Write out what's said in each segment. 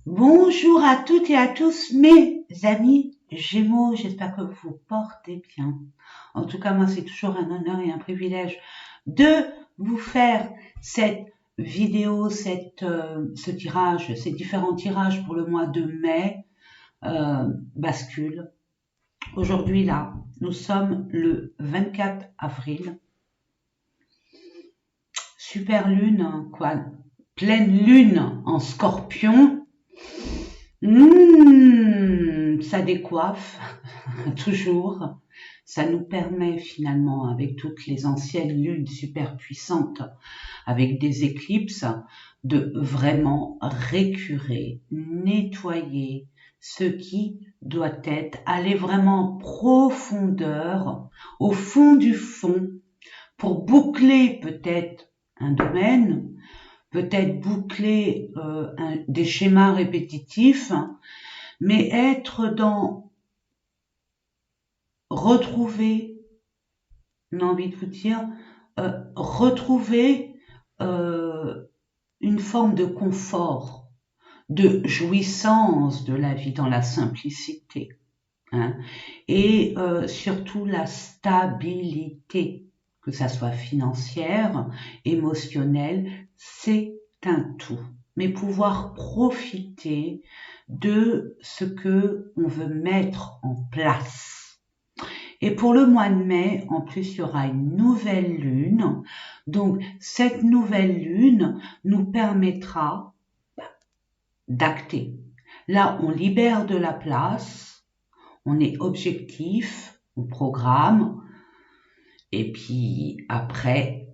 Bonjour à toutes et à tous mes amis Gémeaux, j'espère que vous vous portez bien. En tout cas, moi, c'est toujours un honneur et un privilège de vous faire cette vidéo, ce tirage, ces différents tirages pour le mois de mai bascule. Aujourd'hui, là, nous sommes le 24 avril. Super lune, quoi, pleine lune en Scorpion. Ça décoiffe, toujours. Ça nous permet finalement, avec toutes les anciennes lunes super puissantes, avec des éclipses, de vraiment récurer, nettoyer ce qui doit être, aller vraiment en profondeur, au fond du fond, pour boucler peut-être un domaine, peut-être boucler des schémas répétitifs, mais être dans retrouver, on a envie de vous dire, retrouver une forme de confort, de jouissance de la vie dans la simplicité, hein, et surtout la stabilité, que ça soit financière, émotionnelle, c'est un tout. Mais pouvoir profiter de ce que on veut mettre en place. Et pour le mois de mai, en plus, il y aura une nouvelle lune. Donc, cette nouvelle lune nous permettra d'acter. Là, on libère de la place, on est objectif, on programme, et puis après,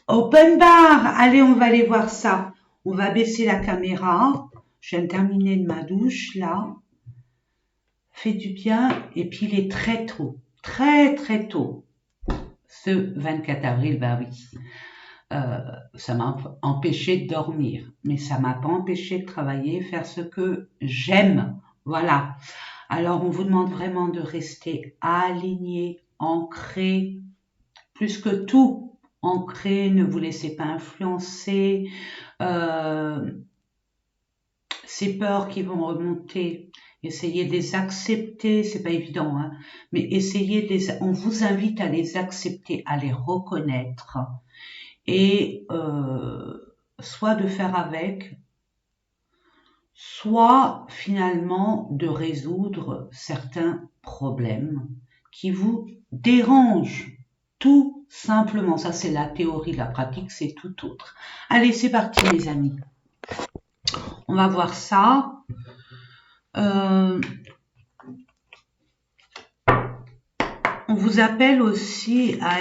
open bar. Allez, on va aller voir ça. On va baisser la caméra. Je viens de terminer de ma douche, là. Fait du bien, et puis il est très tôt, très tôt, ce 24 avril, bah oui, ça m'a empêché de dormir, mais ça m'a pas empêché de travailler, faire ce que j'aime, voilà. Alors on vous demande vraiment de rester aligné, ancré, plus que tout, ancré, ne vous laissez pas influencer, ces peurs qui vont remonter, essayez de les accepter, c'est pas évident, hein, mais on vous invite à les accepter, à les reconnaître, et soit de faire avec, soit finalement de résoudre certains problèmes qui vous dérangent, tout simplement. Ça, c'est la théorie, la pratique, c'est tout autre. Allez, c'est parti, les amis. On va voir ça. On vous appelle aussi à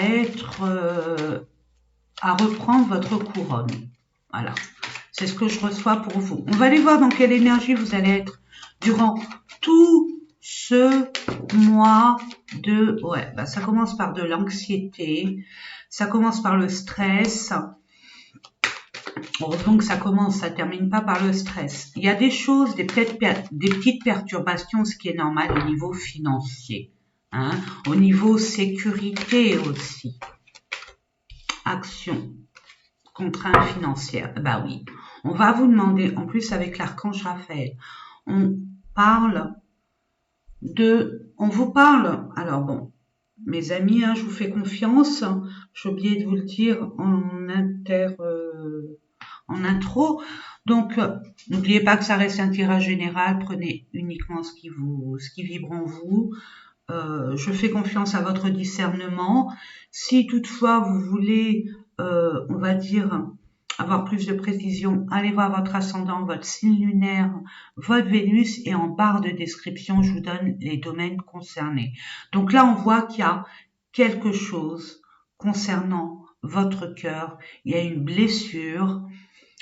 à reprendre votre couronne. Voilà. C'est ce que je reçois pour vous. On va aller voir dans quelle énergie vous allez être durant tout ce mois de... Ouais, bah ça commence par de l'anxiété, ça commence par le stress. Heureusement que ça termine pas par le stress. Il y a des choses, des petites perturbations, ce qui est normal au niveau financier, hein, au niveau sécurité aussi. Action, contrainte financière. Bah oui, on va vous demander, en plus avec l'archange Raphaël, on vous parle, alors bon, mes amis, hein, je vous fais confiance, j'ai oublié de vous le dire en intro. Donc, n'oubliez pas que ça reste un tirage général. Prenez uniquement ce qui vibre en vous. Je fais confiance à votre discernement. Si toutefois vous voulez, on va dire, avoir plus de précision, allez voir votre ascendant, votre signe lunaire, votre Vénus, et en barre de description, je vous donne les domaines concernés. Donc là, on voit qu'il y a quelque chose concernant votre cœur. Il y a une blessure.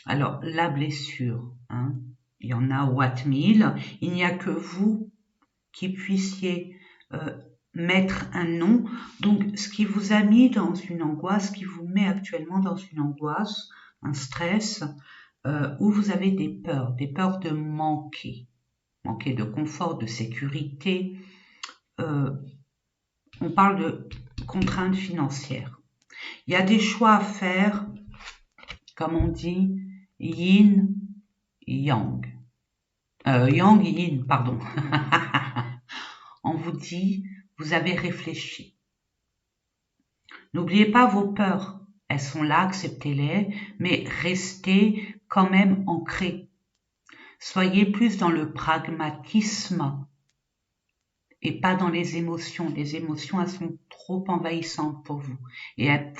Alors, la blessure, hein, il y en a Watt 1000. Il n'y a que vous qui puissiez mettre un nom. Donc, ce qui vous a mis dans une angoisse, ce qui vous met actuellement dans une angoisse, un stress, où vous avez des peurs de manquer de confort, de sécurité. On parle de contraintes financières. Il y a des choix à faire, comme on dit, yin, yang. Yang Yin, pardon. On vous dit, vous avez réfléchi. N'oubliez pas vos peurs. Elles sont là, acceptez-les, mais restez quand même ancrés. Soyez plus dans le pragmatisme et pas dans les émotions. Les émotions, elles sont trop envahissantes pour vous et elles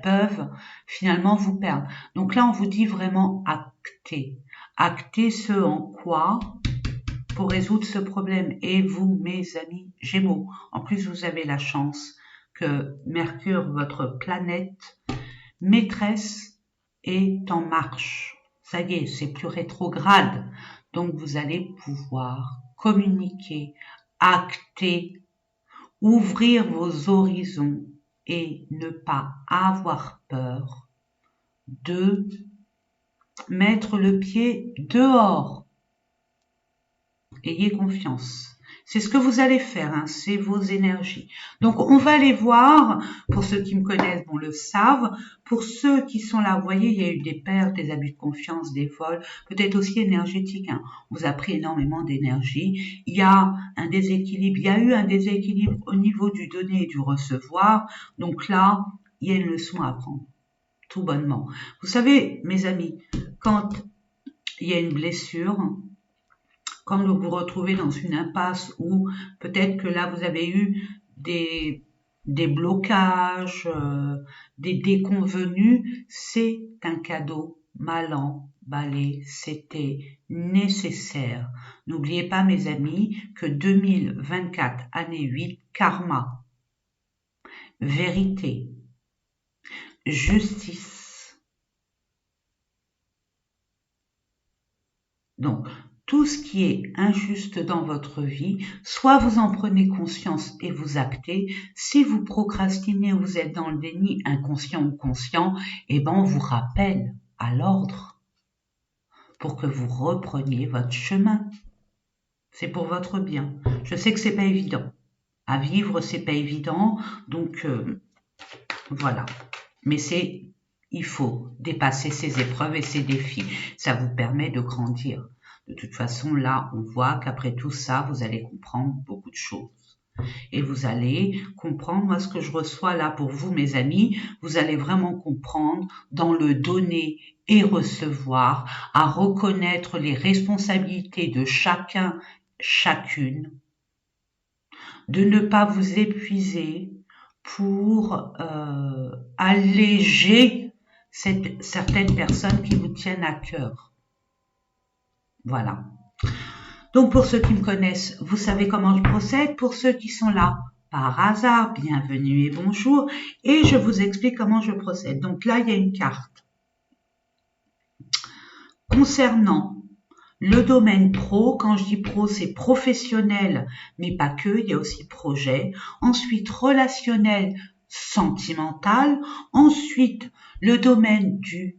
peuvent finalement vous perdre. Donc là, on vous dit vraiment actez. Actez ce en quoi pour résoudre ce problème. Et vous, mes amis Gémeaux, en plus, vous avez la chance que Mercure, votre planète maîtresse, est en marche. Ça y est, c'est plus rétrograde. Donc, vous allez pouvoir communiquer, acter, ouvrir vos horizons et ne pas avoir peur de mettre le pied dehors. Ayez confiance. C'est ce que vous allez faire, hein, c'est vos énergies. Donc, on va aller voir, pour ceux qui me connaissent, bon, le savent, pour ceux qui sont là, vous voyez, il y a eu des pertes, des abus de confiance, des vols, peut-être aussi énergétiques, hein. On vous a pris énormément d'énergie. Il y a un déséquilibre, il y a eu un déséquilibre au niveau du donner et du recevoir. Donc là, il y a une leçon à apprendre, tout bonnement. Vous savez, mes amis, quand il y a une blessure, quand vous vous retrouvez dans une impasse où peut-être que là vous avez eu des blocages, des déconvenus, c'est un cadeau mal emballé, c'était nécessaire. N'oubliez pas mes amis que 2024, année 8, karma, vérité, justice. Donc, tout ce qui est injuste dans votre vie, soit vous en prenez conscience et vous actez. Si vous procrastinez ou vous êtes dans le déni, inconscient ou conscient, eh ben on vous rappelle à l'ordre pour que vous repreniez votre chemin. C'est pour votre bien. Je sais que c'est pas évident. À vivre, c'est pas évident. Donc, voilà. Mais il faut dépasser ces épreuves et ces défis. Ça vous permet de grandir. De toute façon, là, on voit qu'après tout ça, vous allez comprendre beaucoup de choses. Et vous allez comprendre, moi, ce que je reçois là pour vous, mes amis, vous allez vraiment comprendre dans le donner et recevoir, à reconnaître les responsabilités de chacun, chacune, de ne pas vous épuiser pour alléger certaines personnes qui vous tiennent à cœur. Voilà. Donc pour ceux qui me connaissent, vous savez comment je procède. Pour ceux qui sont là par hasard, bienvenue et bonjour. Et je vous explique comment je procède. Donc là, il y a une carte. Concernant le domaine pro, quand je dis pro, c'est professionnel, mais pas que, il y a aussi projet. Ensuite, relationnel, sentimental. Ensuite, le domaine du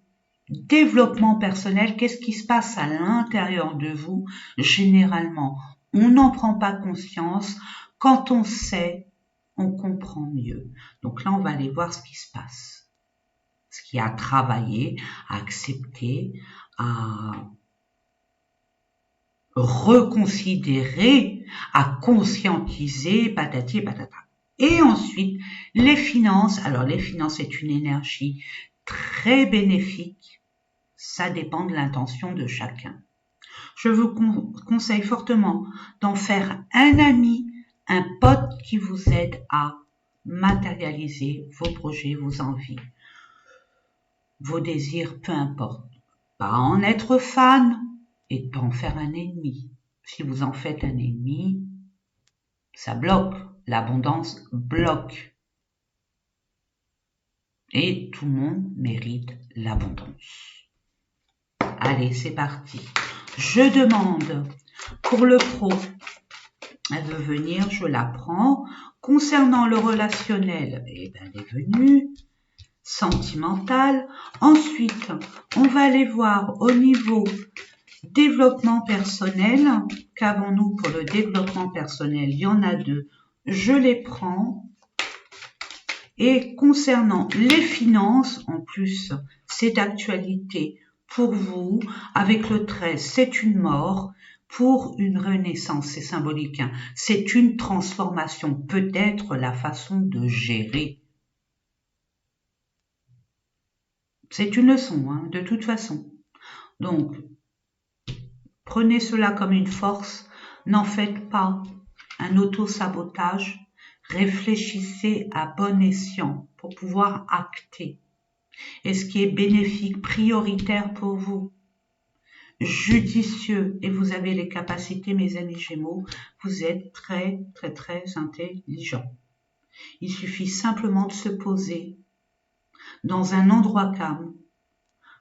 développement personnel, qu'est-ce qui se passe à l'intérieur de vous? Généralement, on n'en prend pas conscience. Quand on sait, on comprend mieux. Donc là, on va aller voir ce qui se passe. Ce qui a travaillé, à accepter, à reconsidérer, à conscientiser, patati et patata. Et ensuite, les finances. Alors, les finances, c'est une énergie très bénéfique. Ça dépend de l'intention de chacun. Je vous conseille fortement d'en faire un ami, un pote qui vous aide à matérialiser vos projets, vos envies, vos désirs, peu importe. Pas en être fan et de pas en faire un ennemi. Si vous en faites un ennemi, ça bloque. L'abondance bloque. Et tout le monde mérite l'abondance. Allez, c'est parti. Je demande pour le pro, elle veut venir, je la prends. Concernant le relationnel, eh ben, elle est venue. Sentimental. Ensuite, on va aller voir au niveau développement personnel. Qu'avons-nous pour le développement personnel? Il y en a deux. Je les prends. Et concernant les finances, en plus, c'est d'actualité pour vous. Avec le 13, c'est une mort. pour une renaissance, c'est symbolique, hein. C'est une transformation, peut-être la façon de gérer. C'est une leçon, hein, de toute façon. Donc, prenez cela comme une force, n'en faites pas un auto-sabotage, réfléchissez à bon escient pour pouvoir acter. Et ce qui est bénéfique, prioritaire pour vous, judicieux, et vous avez les capacités, mes amis Gémeaux, vous êtes très, très, très intelligents. Il suffit simplement de se poser dans un endroit calme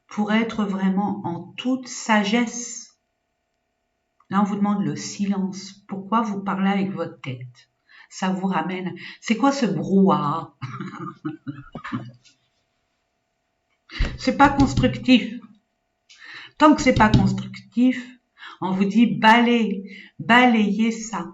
pour être vraiment en toute sagesse. Là, on vous demande le silence. Pourquoi vous parlez avec votre tête? Ça vous ramène. C'est quoi ce brouhaha? C'est pas constructif. Tant que c'est pas constructif, on vous dit balayez ça.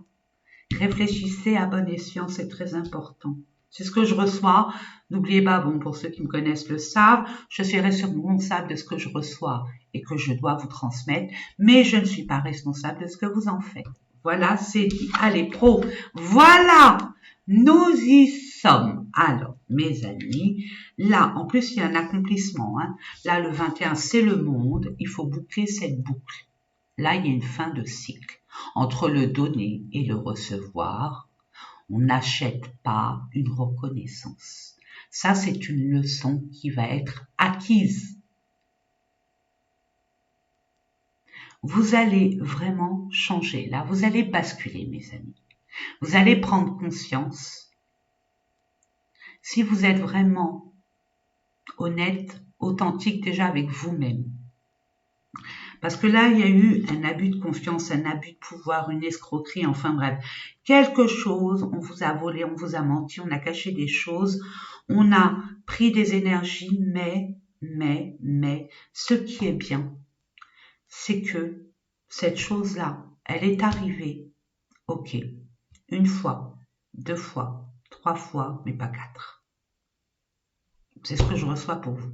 Réfléchissez à bon escient, c'est très important. C'est ce que je reçois. N'oubliez pas, bon, pour ceux qui me connaissent le savent, je suis responsable de ce que je reçois et que je dois vous transmettre, mais je ne suis pas responsable de ce que vous en faites. Voilà, c'est dit. Allez, pro, voilà, nous y sommes. Alors, mes amis, là, en plus, il y a un accomplissement, hein. Là, le 21, c'est le monde. Il faut boucler cette boucle. Là, il y a une fin de cycle. Entre le donner et le recevoir, on n'achète pas une reconnaissance. Ça, c'est une leçon qui va être acquise. Vous allez vraiment changer. Là, vous allez basculer, mes amis. Vous allez prendre conscience. Si vous êtes vraiment honnête, authentique déjà avec vous-même. Parce que là, il y a eu un abus de confiance, un abus de pouvoir, une escroquerie, enfin bref. Quelque chose, on vous a volé, on vous a menti, on a caché des choses, on a pris des énergies, mais, ce qui est bien, c'est que cette chose-là, elle est arrivée, ok, une fois, 2 fois, 3 fois, mais pas 4. C'est ce que je reçois pour vous.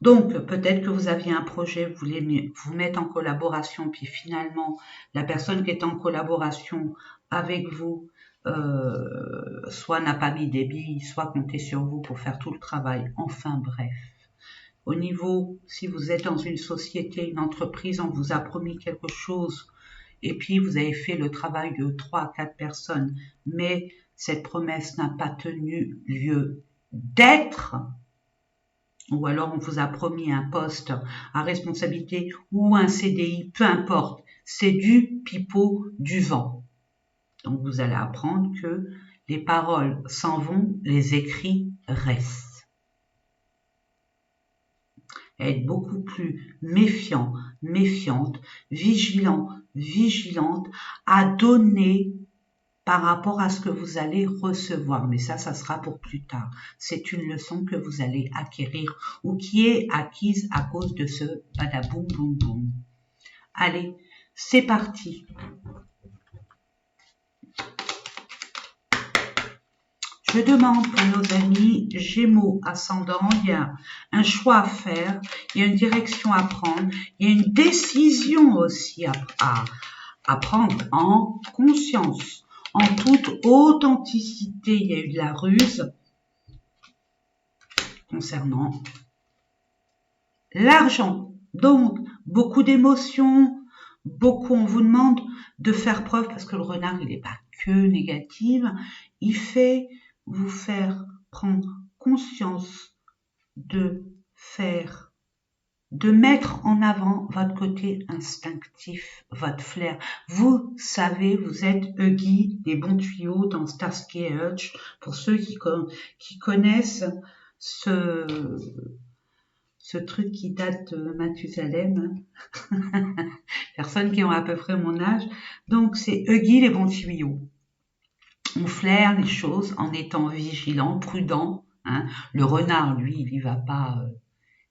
Donc, peut-être que vous aviez un projet, vous voulez vous mettre en collaboration, puis finalement, la personne qui est en collaboration avec vous, soit n'a pas mis des billes, soit compté sur vous pour faire tout le travail. Enfin, bref. Au niveau, si vous êtes dans une société, une entreprise, on vous a promis quelque chose, et puis vous avez fait le travail de 3 à 4 personnes, mais cette promesse n'a pas tenu lieu d'être, ou alors on vous a promis un poste à responsabilité ou un CDI, peu importe, c'est du pipeau du vent. Donc vous allez apprendre que les paroles s'en vont, les écrits restent. Être beaucoup plus méfiant, méfiante, vigilant, vigilante à donner par rapport à ce que vous allez recevoir. Mais ça sera pour plus tard. C'est une leçon que vous allez acquérir ou qui est acquise à cause de ce badaboum boum boum. Allez, c'est parti. Je demande pour nos amis Gémeaux ascendant, il y a un choix à faire, il y a une direction à prendre, il y a une décision aussi à prendre en conscience. En toute authenticité, il y a eu de la ruse concernant l'argent. Donc, beaucoup d'émotions, beaucoup, on vous demande de faire preuve, parce que le renard, il n'est pas que négatif, il fait vous faire prendre conscience de mettre en avant votre côté instinctif, votre flair. Vous savez, vous êtes Huggy, des bons tuyaux dans Starsky et Hutch. Pour ceux qui connaissent ce truc qui date de Mathusalem, personnes qui ont à peu près mon âge. Donc c'est Huggy, les bons tuyaux. On flaire les choses en étant vigilant, prudent. Hein. Le renard, lui, il y va pas...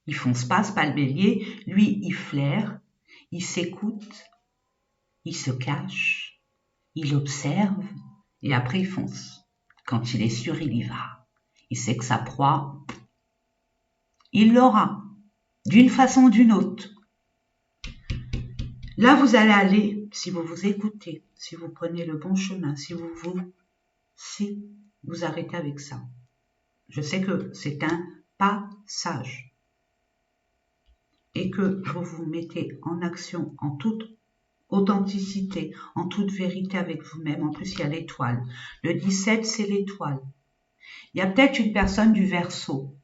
il fonce pas, c'est pas le bélier. Lui, il flaire, il s'écoute, il se cache, il observe et après il fonce. Quand il est sûr, il y va. Il sait que sa proie, il l'aura, d'une façon ou d'une autre. Là, vous allez aller, si vous vous écoutez, si vous prenez le bon chemin, si vous arrêtez avec ça. Je sais que c'est un passage et que vous vous mettez en action en toute authenticité, en toute vérité avec vous-même. En plus, il y a l'étoile. Le 17, c'est l'étoile. Il y a peut-être une personne du Verseau,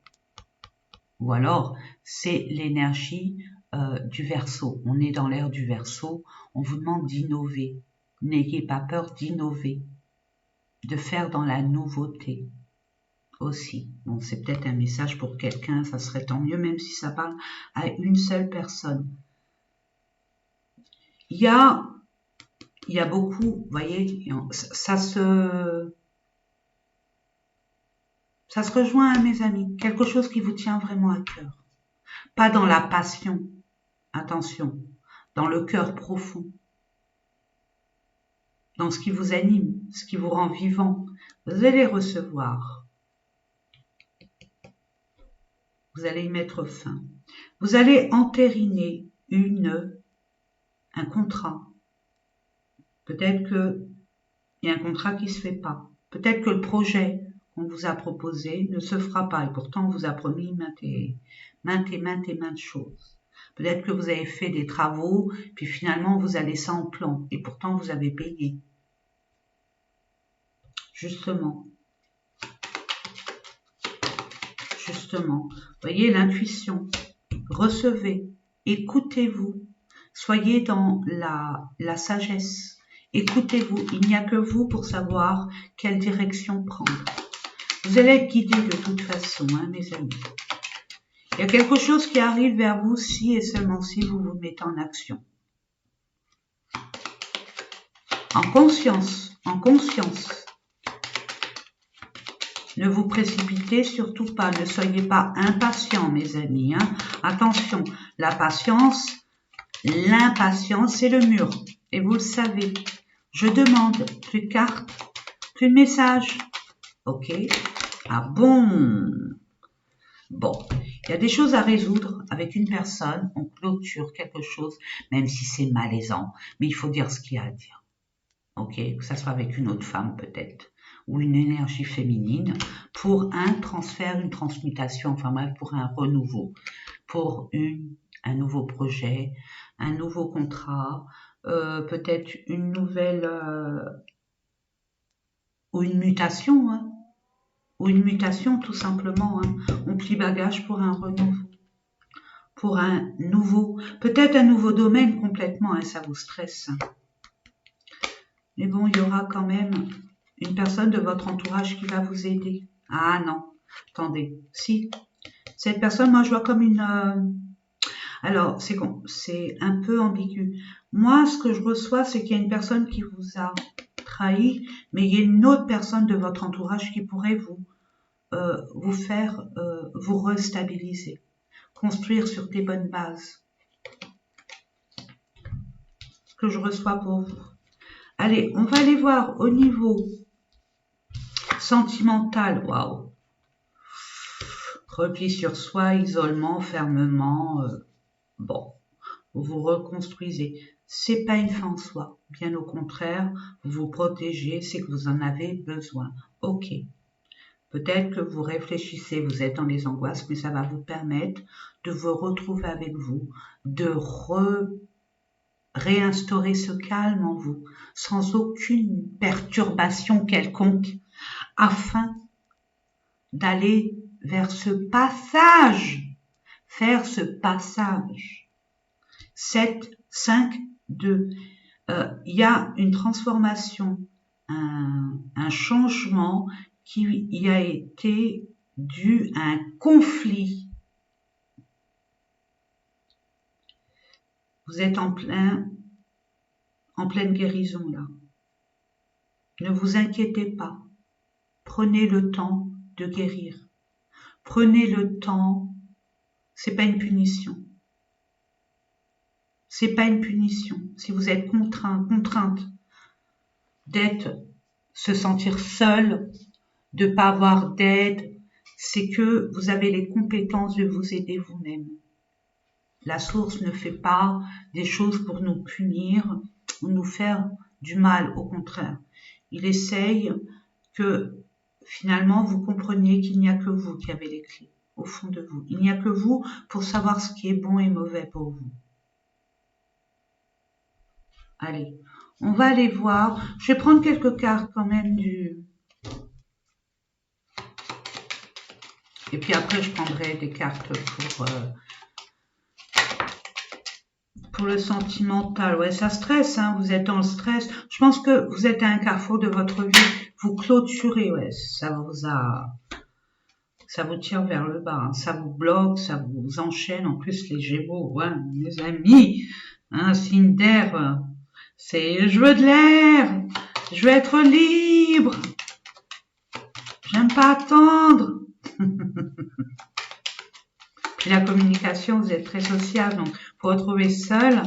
ou alors c'est l'énergie du Verseau. On est dans l'ère du Verseau, on vous demande d'innover. N'ayez pas peur d'innover, de faire dans la nouveauté aussi. Bon, c'est peut-être un message pour quelqu'un, ça serait tant mieux, même si ça parle à une seule personne. Il y a beaucoup, vous voyez, ça se rejoint à mes amis, quelque chose qui vous tient vraiment à cœur. Pas dans la passion, attention, dans le cœur profond, dans ce qui vous anime, ce qui vous rend vivant. Vous allez recevoir. Vous allez y mettre fin. Vous allez entériner un contrat. Peut-être qu'il y a un contrat qui ne se fait pas. Peut-être que le projet qu'on vous a proposé ne se fera pas et pourtant on vous a promis maintes choses. Peut-être que vous avez fait des travaux, puis finalement vous allez ça en plan et pourtant vous avez payé. Justement, voyez l'intuition. Recevez, écoutez-vous, soyez dans la sagesse. Écoutez-vous, il n'y a que vous pour savoir quelle direction prendre. Vous allez être guidés de toute façon, hein, mes amis. Il y a quelque chose qui arrive vers vous si et seulement si vous vous mettez en action. En conscience. Ne vous précipitez surtout pas, ne soyez pas impatients, mes amis. Hein. Attention, l'impatience, c'est le mur. Et vous le savez. Je demande plus de cartes, plus de messages. Ok. Ah bon. Bon, il y a des choses à résoudre avec une personne. On clôture quelque chose, même si c'est malaisant. Mais il faut dire ce qu'il y a à dire. Ok. Que ça soit avec une autre femme peut-être. Ou une énergie féminine, pour un transfert, une transmutation, enfin bref, pour un renouveau, pour un nouveau projet, un nouveau contrat, peut-être une nouvelle, ou une mutation, hein, ou une mutation tout simplement, hein. On plie bagage pour un renouveau, pour un nouveau, peut-être un nouveau domaine complètement, hein, ça vous stresse. Mais bon, il y aura quand même une personne de votre entourage qui va vous aider. Ah non, attendez, si. Cette personne, moi je vois comme une... Alors, c'est un peu ambigu. Moi, ce que je reçois, c'est qu'il y a une personne qui vous a trahi, mais il y a une autre personne de votre entourage qui pourrait vous faire vous restabiliser, construire sur des bonnes bases. Ce que je reçois pour vous. Allez, on va aller voir au niveau sentimental. Waouh. Repli sur soi, isolement, fermement. Bon, vous vous reconstruisez. C'est pas une fin en soi. Bien au contraire, vous vous protégez, c'est que vous en avez besoin. Ok. Peut-être que vous réfléchissez, vous êtes dans les angoisses, mais ça va vous permettre de vous retrouver avec vous, de réinstaurer ce calme en vous, sans aucune perturbation quelconque, afin d'aller vers ce passage, faire ce passage. 7, 5, 2. Il y a une transformation, un changement qui y a été dû à un conflit. Vous êtes en pleine guérison là. Ne vous inquiétez pas. Prenez le temps de guérir. Prenez le temps. C'est pas une punition. C'est pas une punition. Si vous êtes contrainte se sentir seul, de pas avoir d'aide, c'est que vous avez les compétences de vous aider vous-même. La source ne fait pas des choses pour nous punir ou nous faire du mal, au contraire. Il essaye que finalement vous compreniez qu'il n'y a que vous qui avez les clés au fond de vous. Il n'y a que vous pour savoir ce qui est bon et mauvais pour vous. Allez, on va aller voir. Je vais prendre quelques cartes quand même Et puis après, je prendrai des cartes pour le sentimental. Ouais, ça stresse, hein, vous êtes dans le stress. Je pense que vous êtes à un carrefour de votre vie. Vous clôturez, ouais, ça vous tire vers le bas, hein, ça vous bloque, ça vous enchaîne. En plus, les Gémeaux, ouais, mes amis, hein, signe d'air, c'est je veux de l'air, je veux être libre, j'aime pas attendre. Puis la communication, vous êtes très sociable, donc vous retrouver seul.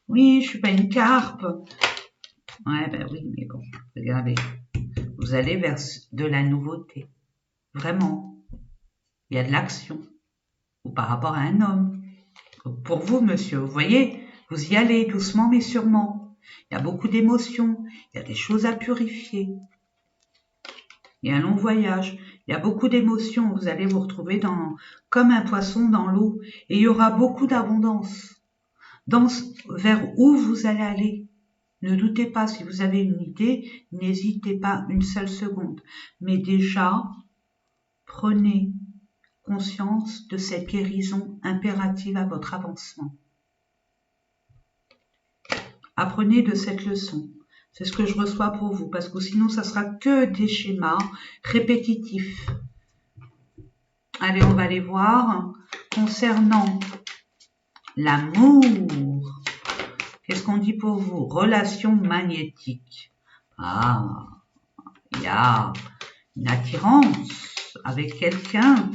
Oui, je suis pas une carpe. Ouais, ben oui, mais bon, regardez, vous allez vers de la nouveauté, vraiment. Il y a de l'action, ou par rapport à un homme. Pour vous, monsieur, vous voyez, vous y allez doucement mais sûrement. Il y a beaucoup d'émotions, il y a des choses à purifier. Il y a un long voyage, il y a beaucoup d'émotions. Vous allez vous retrouver comme un poisson dans l'eau. Et il y aura beaucoup d'abondance. Vers où vous allez aller. Ne doutez pas, si vous avez une idée, n'hésitez pas une seule seconde. Mais déjà, prenez conscience de cette guérison impérative à votre avancement. Apprenez de cette leçon. C'est ce que je reçois pour vous, parce que sinon, ça sera que des schémas répétitifs. Allez, on va aller voir. Concernant l'amour, qu'est-ce qu'on dit pour vous? Relation magnétique. Ah, il y a une attirance avec quelqu'un.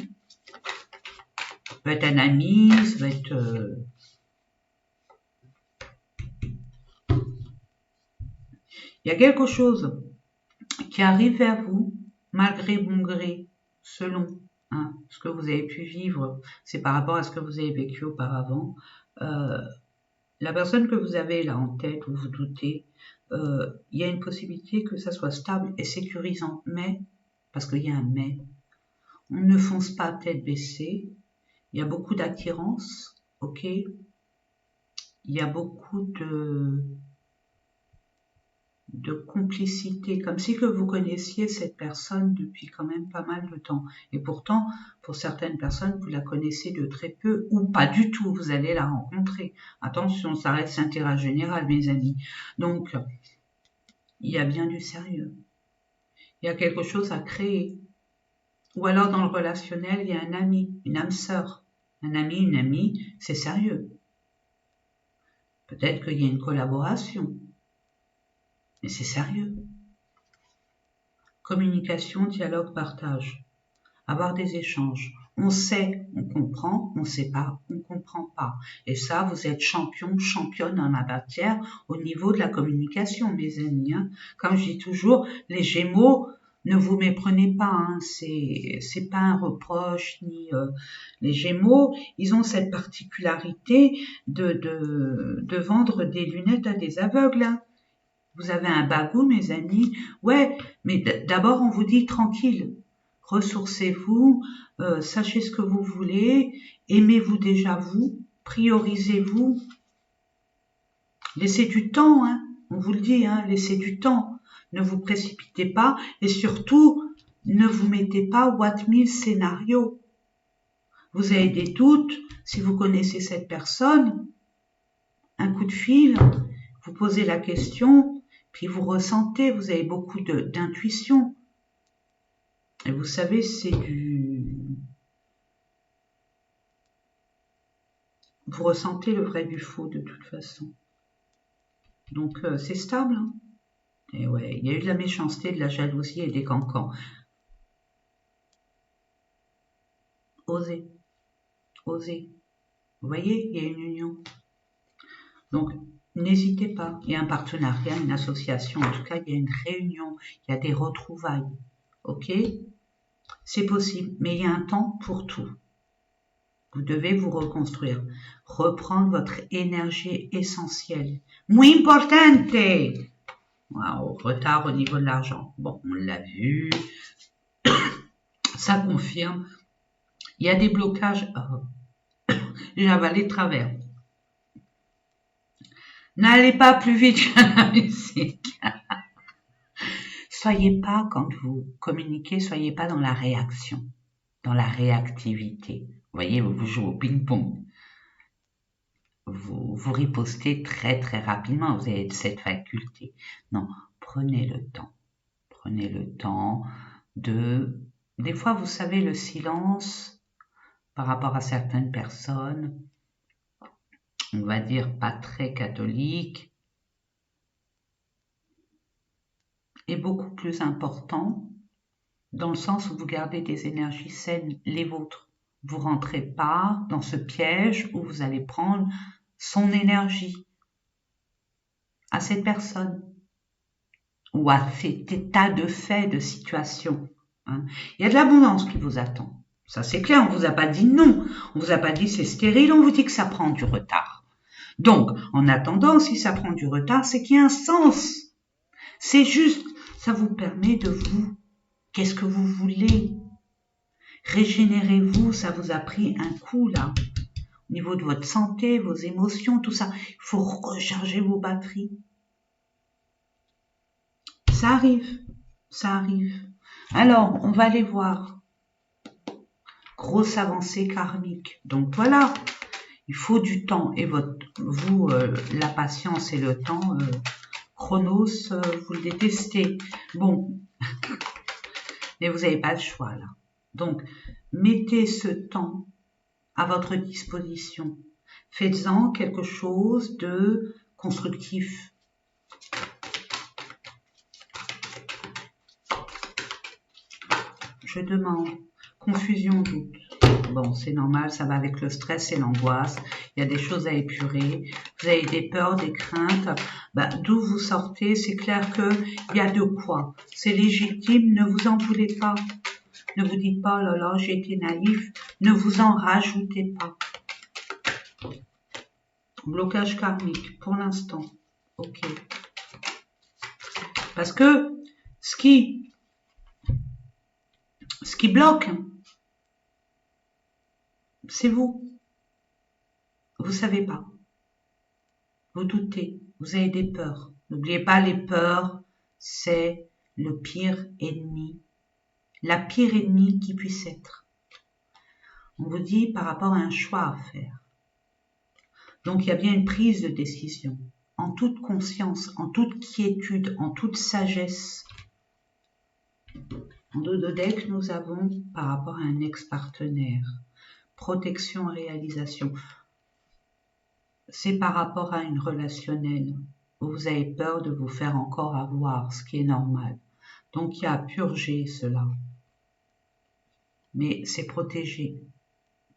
Ça peut être un ami, ça peut être... Il y a quelque chose qui arrive vers vous, malgré bon gré, selon ce que vous avez pu vivre. C'est par rapport à ce que vous avez vécu auparavant. La personne que vous avez là en tête, où vous doutez, il y a une possibilité que ça soit stable et sécurisant. Mais, parce qu'il y a un mais, on ne fonce pas tête baissée. Il y a beaucoup d'attirance, ok? Il y a beaucoup de complicité, comme si que vous connaissiez cette personne depuis quand même pas mal de temps. Et pourtant, pour certaines personnes, vous la connaissez de très peu ou pas du tout, vous allez la rencontrer. Attention, ça reste intérêt général, mes amis. Donc, il y a bien du sérieux. Il y a quelque chose à créer. Ou alors, dans le relationnel, il y a un ami, une âme sœur. Un ami, une amie, c'est sérieux. Peut-être qu'il y a une collaboration. Mais c'est sérieux. Communication, dialogue, partage. Avoir des échanges. On sait, on comprend, on sait pas, on comprend pas. Et ça, vous êtes champion, championne en la matière au niveau de la communication, mes amis. Hein. Comme je dis toujours, les Gémeaux, ne vous méprenez pas. Hein. C'est pas un reproche ni les Gémeaux. Ils ont cette particularité de vendre des lunettes à des aveugles. Hein. Vous avez un bagou, mes amis. Ouais, mais d'abord, on vous dit tranquille. Ressourcez-vous, sachez ce que vous voulez, aimez-vous déjà vous, priorisez-vous. Laissez du temps, hein, on vous le dit, hein, laissez du temps. Ne vous précipitez pas et surtout, ne vous mettez pas what mille scénarios. Vous avez des doutes, si vous connaissez cette personne, un coup de fil, vous posez la question, puis vous ressentez, vous avez beaucoup d'intuition. Et vous savez, vous ressentez le vrai du faux de toute façon. Donc c'est stable. Hein. Et ouais, il y a eu de la méchanceté, de la jalousie et des cancans. Osez. Osez. Vous voyez, il y a une union. Donc, n'hésitez pas. Il y a un partenariat, une association. En tout cas, il y a une réunion. Il y a des retrouvailles. Ok? C'est possible. Mais il y a un temps pour tout. Vous devez vous reconstruire, reprendre votre énergie essentielle. Muy importante! Wow, retard au niveau de l'argent. Bon, on l'a vu. Ça confirme. Il y a des blocages. J'ai avalé de travers. N'allez pas plus vite que la musique. Soyez pas, quand vous communiquez, soyez pas dans la réaction, dans la réactivité. Vous voyez, vous jouez au ping-pong. Vous ripostez très très rapidement, vous avez cette faculté. Non, prenez le temps. Prenez le temps de... Des fois, vous savez, le silence par rapport à certaines personnes, on va dire pas très catholiques, est beaucoup plus important dans le sens où vous gardez des énergies saines, les vôtres. Vous rentrez pas dans ce piège où vous allez prendre son énergie à cette personne ou à cet état de fait, de situation. Hein. Il y a de l'abondance qui vous attend. Ça, c'est clair, on vous a pas dit non. On vous a pas dit c'est stérile, on vous dit que ça prend du retard. Donc, en attendant, si ça prend du retard, c'est qu'il y a un sens. C'est juste, ça vous permet de vous. Qu'est-ce que vous voulez? Régénérez-vous, ça vous a pris un coup là. Au niveau de votre santé, vos émotions, tout ça. Il faut recharger vos batteries. Ça arrive, ça arrive. Alors, on va aller voir. Grosse avancée karmique. Donc voilà, il faut du temps. Et vous, la patience et le temps, Chronos, vous le détestez. Bon, mais vous n'avez pas le choix là. Donc, mettez ce temps à votre disposition. Faites-en quelque chose de constructif. Je demande confusion, doute. Bon, c'est normal, ça va avec le stress et l'angoisse. Il y a des choses à épurer. Vous avez des peurs, des craintes. D'où vous sortez, c'est clair qu'il y a de quoi. C'est légitime, ne vous en voulez pas. Ne vous dites pas, oh là là, j'ai été naïf. Ne vous en rajoutez pas. Blocage karmique, pour l'instant. Ok. Parce que ce qui bloque, c'est vous. Vous savez pas. Vous doutez. Vous avez des peurs. N'oubliez pas, les peurs, c'est le pire ennemi. La pire ennemie qui puisse être. On vous dit par rapport à un choix à faire. Donc il y a bien une prise de décision. En toute conscience, en toute quiétude, en toute sagesse. En Dododeck, nous avons par rapport à un ex-partenaire. Protection et réalisation. C'est par rapport à une relationnelle où vous avez peur de vous faire encore avoir, ce qui est normal. Donc il y a à purger cela. Mais c'est protégé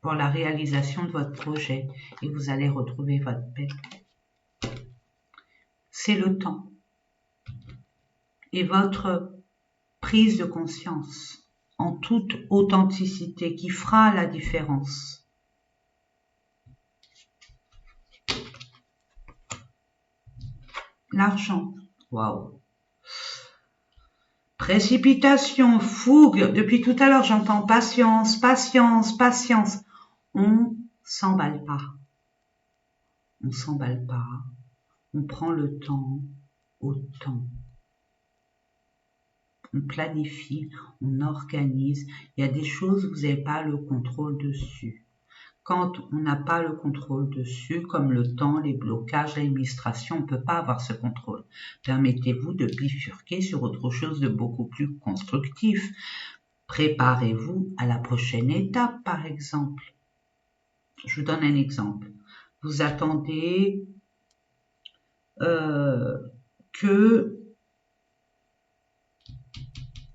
pour la réalisation de votre projet et vous allez retrouver votre paix. C'est le temps et votre prise de conscience en toute authenticité qui fera la différence. L'argent, waouh. Précipitation, fougue. Depuis tout à l'heure, j'entends patience, patience, patience. On s'emballe pas. On s'emballe pas. On prend le temps au temps. On planifie, on organise. Il y a des choses, vous n'avez pas le contrôle dessus. Quand on n'a pas le contrôle dessus, comme le temps, les blocages, l'administration, on ne peut pas avoir ce contrôle. Permettez-vous de bifurquer sur autre chose de beaucoup plus constructif. Préparez-vous à la prochaine étape, par exemple. Je vous donne un exemple. Vous attendez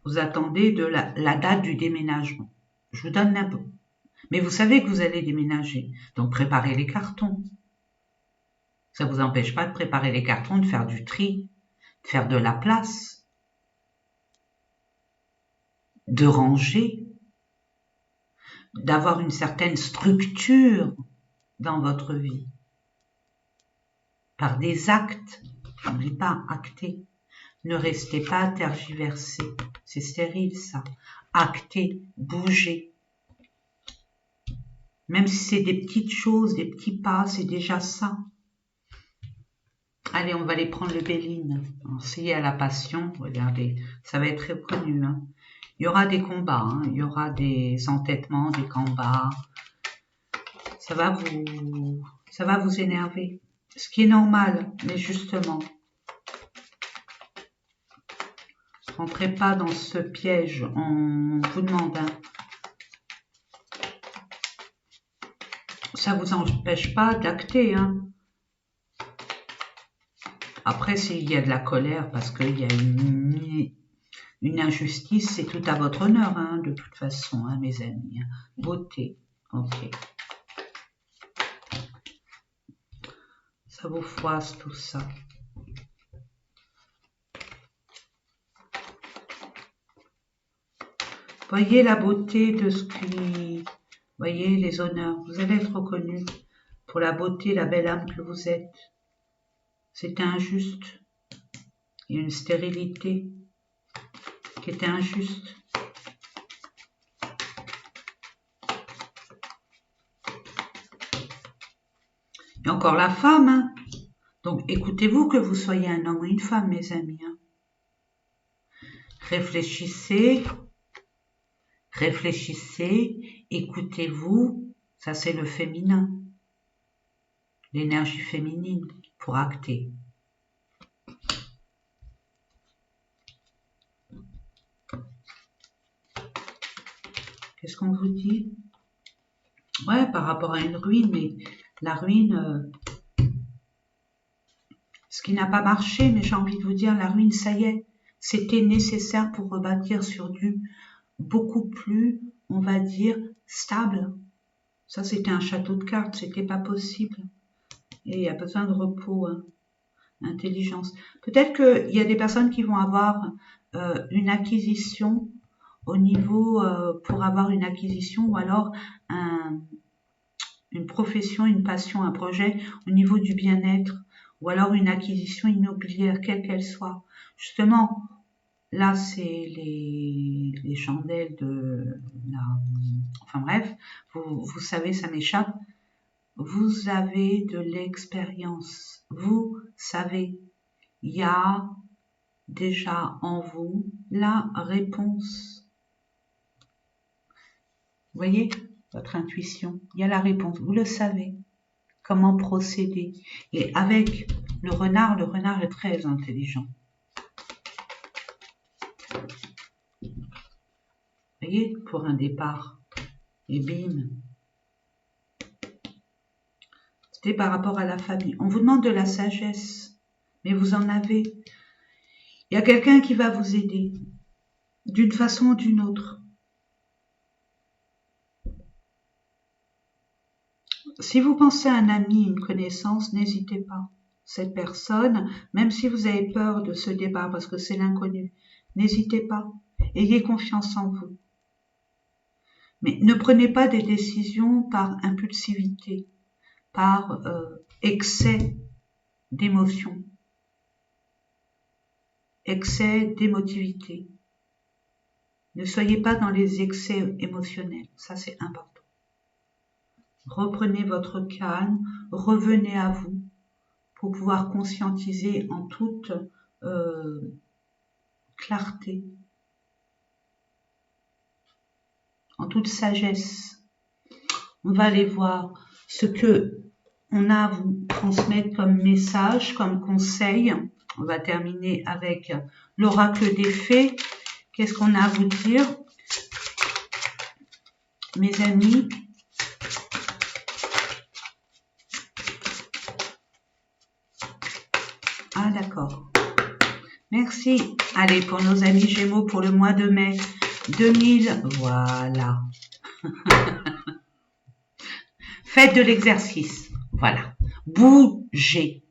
vous attendez de la date du déménagement. Je vous donne un peu. Mais vous savez que vous allez déménager. Donc préparez les cartons. Ça ne vous empêche pas de préparer les cartons, de faire du tri, de faire de la place, de ranger. d'avoir une certaine structure dans votre vie. Par des actes, n'oubliez pas, acter. Ne restez pas tergiversé, c'est stérile ça. Acter, bouger. Même si c'est des petites choses, des petits pas, c'est déjà ça. Allez, on va aller prendre le Béline. Enseignez à la passion, regardez, ça va être reconnu. Hein. Il y aura des combats, hein. Il y aura des entêtements, des combats. Ça va vous énerver. Ce qui est normal, mais justement, rentrez pas dans ce piège, on vous demande. Hein. Ça vous empêche pas d'acter. Hein. Après, s'il y a de la colère parce qu'il y a une injustice, c'est tout à votre honneur, hein, de toute façon, hein, mes amis. Hein. Beauté, ok. Ça vous froisse tout ça. Voyez la beauté de ce qui... Voyez les honneurs. Vous allez être reconnu pour la beauté, la belle âme que vous êtes. C'était injuste. Il y a une stérilité qui était injuste. Et encore la femme. Hein. Donc écoutez-vous que vous soyez un homme ou une femme, mes amis. Hein. Réfléchissez. Réfléchissez, écoutez-vous, ça c'est le féminin, l'énergie féminine pour acter. Qu'est-ce qu'on vous dit? Ouais, par rapport à une ruine, mais la ruine, ce qui n'a pas marché, mais j'ai envie de vous dire, la ruine, ça y est, c'était nécessaire pour rebâtir sur du beaucoup plus, on va dire, stable. Ça, c'était un château de cartes, c'était pas possible. Et il y a besoin de repos, hein, intelligence. Peut-être qu'il y a des personnes qui vont avoir une acquisition au niveau, pour avoir une acquisition, ou alors une profession, une passion, un projet au niveau du bien-être, ou alors une acquisition immobilière, quelle qu'elle soit. Justement, là, c'est les chandelles de la... Enfin bref, vous savez, ça m'échappe. Vous avez de l'expérience. Vous savez, il y a déjà en vous la réponse. Vous voyez, votre intuition, il y a la réponse. Vous le savez. Comment procéder. Et avec le renard est très intelligent. Vous voyez, pour un départ. Et bim. C'était par rapport à la famille. On vous demande de la sagesse, mais vous en avez. Il y a quelqu'un qui va vous aider, d'une façon ou d'une autre. Si vous pensez à un ami, une connaissance, n'hésitez pas. Cette personne, même si vous avez peur de ce départ parce que c'est l'inconnu, n'hésitez pas. Ayez confiance en vous. Mais ne prenez pas des décisions par impulsivité, par excès d'émotion, excès d'émotivité. Ne soyez pas dans les excès émotionnels, ça c'est important. Reprenez votre calme, revenez à vous pour pouvoir conscientiser en toute clarté, en toute sagesse. On va aller voir ce que on a à vous transmettre comme message, comme conseil. On va terminer avec l'oracle des fées. Qu'est-ce qu'on a à vous dire, mes amis? Ah, d'accord. Merci. Allez, pour nos amis Gémeaux, pour le mois de mai 2000, voilà. Faites de l'exercice. Voilà. Bougez.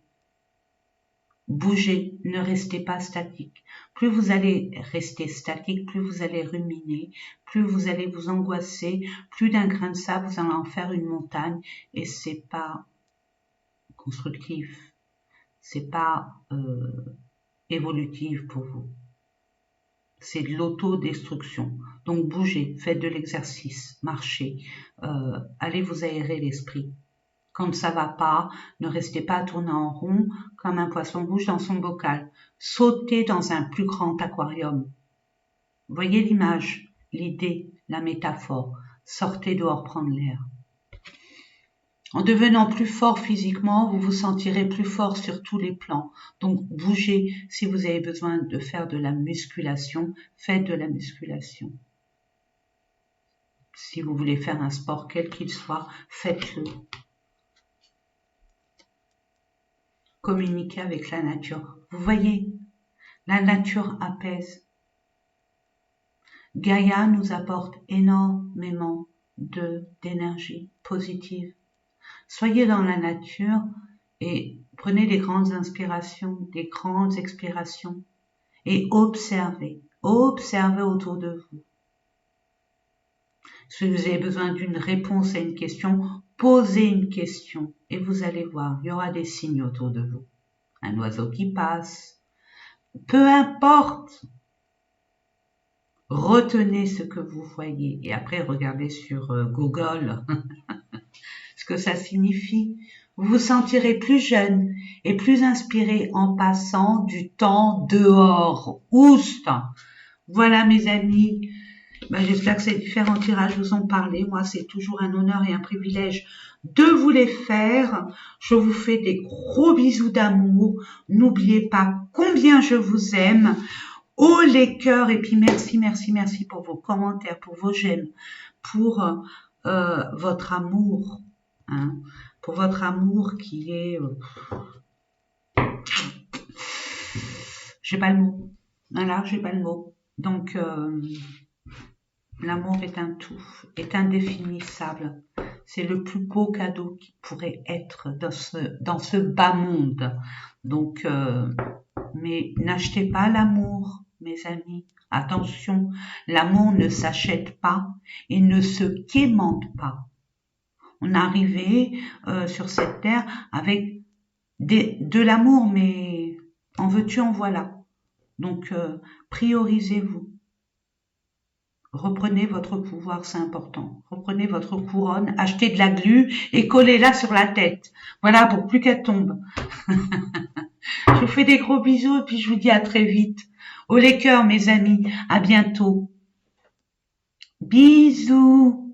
Bougez. Ne restez pas statique. plus vous allez rester statique, plus vous allez ruminer, plus vous allez vous angoisser, plus d'un grain de sable, vous allez en faire une montagne, et c'est pas constructif, c'est pas évolutif pour vous. C'est de l'autodestruction. Donc bougez, faites de l'exercice, marchez, allez vous aérer l'esprit. Quand ça va pas, ne restez pas à tourner en rond comme un poisson rouge dans son bocal. Sautez dans un plus grand aquarium. Voyez l'image, l'idée, la métaphore. Sortez dehors prendre l'air. En devenant plus fort physiquement, vous vous sentirez plus fort sur tous les plans. Donc bougez. Si vous avez besoin de faire de la musculation, faites de la musculation. Si vous voulez faire un sport quel qu'il soit, faites-le. Communiquez avec la nature. Vous voyez, la nature apaise. Gaïa nous apporte énormément d'énergie positive. Soyez dans la nature et prenez des grandes inspirations, des grandes expirations et observez. Observez autour de vous. Si vous avez besoin d'une réponse à une question, posez une question et vous allez voir, il y aura des signes autour de vous. Un oiseau qui passe. Peu importe. Retenez ce que vous voyez et après regardez sur Google ce que ça signifie. Vous vous sentirez plus jeune et plus inspiré en passant du temps dehors. Oust! Voilà mes amis. J'espère que ces différents tirages vous ont parlé. Moi, c'est toujours un honneur et un privilège de vous les faire. Je vous fais des gros bisous d'amour. N'oubliez pas combien je vous aime. Oh les cœurs, et puis merci pour vos commentaires, pour vos j'aime, pour votre amour, hein, pour votre amour qui est... j'ai pas le mot. Voilà, j'ai pas le mot. Donc, l'amour est un tout, est indéfinissable. C'est le plus beau cadeau qui pourrait être dans ce bas monde. Donc, mais n'achetez pas l'amour, mes amis. Attention, l'amour ne s'achète pas et ne se quémande pas. On est arrivé sur cette terre avec de l'amour, mais en veux-tu, en voilà. Donc, priorisez-vous. Reprenez votre pouvoir, c'est important. Reprenez votre couronne, achetez de la glu et collez-la sur la tête. Voilà, pour plus qu'elle tombe. Je vous fais des gros bisous et puis je vous dis à très vite. Oh les cœurs, mes amis, à bientôt. Bisous.